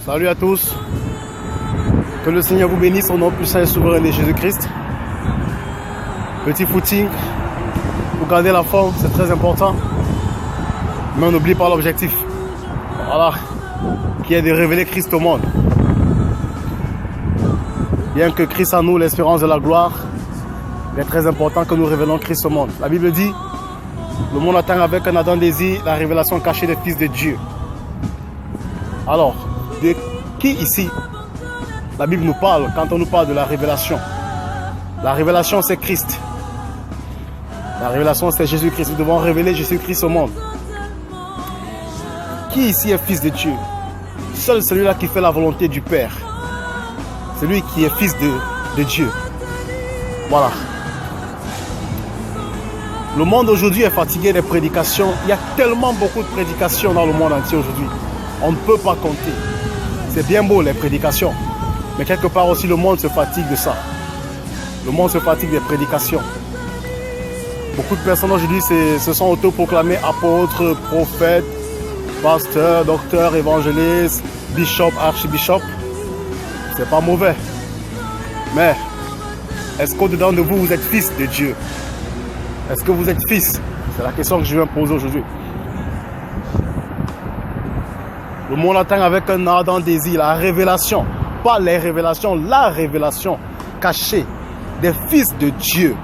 Salut à tous. Que le Seigneur vous bénisse au nom puissant et souverain de Jésus-Christ. Petit footing pour garder la forme, c'est très important. Mais on n'oublie pas l'objectif. Voilà. Qui est de révéler Christ au monde. Bien que Christ en nous, l'espérance de la gloire, il est très important que nous révélons Christ au monde. La Bible dit, le monde attend avec un ardent désir la révélation cachée des fils de Dieu. Alors, de qui ici la Bible nous parle quand on nous parle de la révélation? La révélation, c'est Christ. La révélation, c'est Jésus-Christ. Nous devons révéler Jésus-Christ au monde. Qui ici est fils de Dieu? Seul celui-là qui fait la volonté du Père. Celui qui est fils de Dieu. Voilà. Le monde aujourd'hui est fatigué des prédications. Il y a tellement beaucoup de prédications dans le monde entier aujourd'hui. On ne peut pas compter. C'est bien beau les prédications. Mais quelque part aussi le monde se fatigue de ça. Le monde se fatigue des prédications. Beaucoup de personnes aujourd'hui se sont autoproclamés apôtres, prophètes, pasteurs, docteurs, évangélistes, bishop, archbishop. C'est pas mauvais. Mais est-ce qu'au-dedans de vous, vous êtes fils de Dieu? Est-ce que vous êtes fils? C'est la question que je viens poser aujourd'hui. Le monde attend avec un ardent désir la révélation. Pas les révélations, la révélation cachée des fils de Dieu.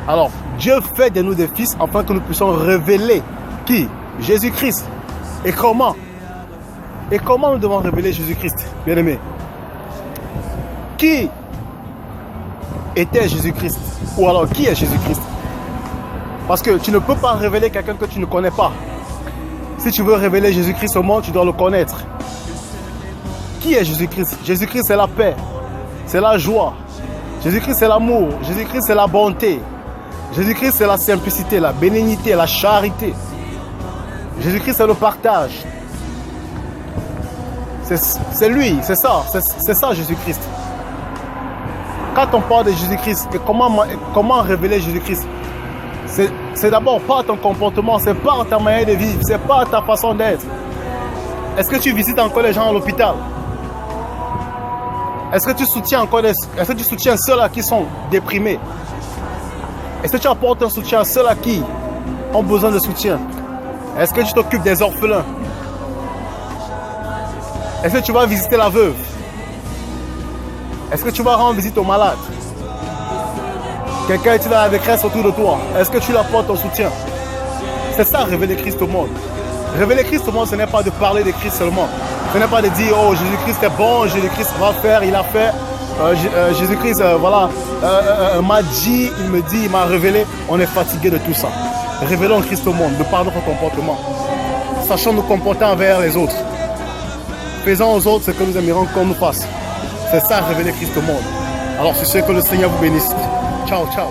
Alors, Dieu fait de nous des fils afin que nous puissions révéler qui? Jésus-Christ. Et comment? Et comment nous devons révéler Jésus-Christ, bien-aimés? Qui était Jésus-Christ? Ou alors, qui est Jésus-Christ? Parce que tu ne peux pas révéler quelqu'un que tu ne connais pas. Si tu veux révéler Jésus-Christ au monde, tu dois le connaître. Qui est Jésus-Christ? Jésus-Christ, c'est la paix. C'est la joie. Jésus-Christ, c'est l'amour. Jésus-Christ, c'est la bonté. Jésus-Christ, c'est la simplicité, la bénignité, la charité. Jésus-Christ, c'est le partage. C'est lui, c'est ça Jésus-Christ. Quand on parle de Jésus-Christ, et comment révéler Jésus-Christ? C'est d'abord par ton comportement, c'est par ta manière de vivre, c'est par ta façon d'être. Est-ce que tu visites encore les gens à l'hôpital? Est-ce que tu soutiens ceux-là qui sont déprimés? Est-ce que tu apportes un soutien à ceux-là qui ont besoin de soutien? Est-ce que tu t'occupes des orphelins? Est-ce que tu vas visiter la veuve? Est-ce que tu vas rendre visite aux malades? Quelqu'un est dans la détresse autour de toi. Est-ce que tu lui apportes ton soutien? C'est ça, révéler Christ au monde. Révéler Christ au monde, ce n'est pas de parler de Christ seulement. Ce n'est pas de dire, oh, Jésus-Christ est bon, Jésus-Christ va faire, il a fait. Jésus-Christ, voilà, m'a dit, il me dit, il m'a révélé. On est fatigué de tout ça. Révélons Christ au monde, de par notre comportement. Sachons nous comporter envers les autres. Faisons aux autres ce que nous aimerions qu'on nous fasse. C'est ça, révéler Christ au monde. Alors, c'est ce que le Seigneur vous bénisse. Ciao, ciao.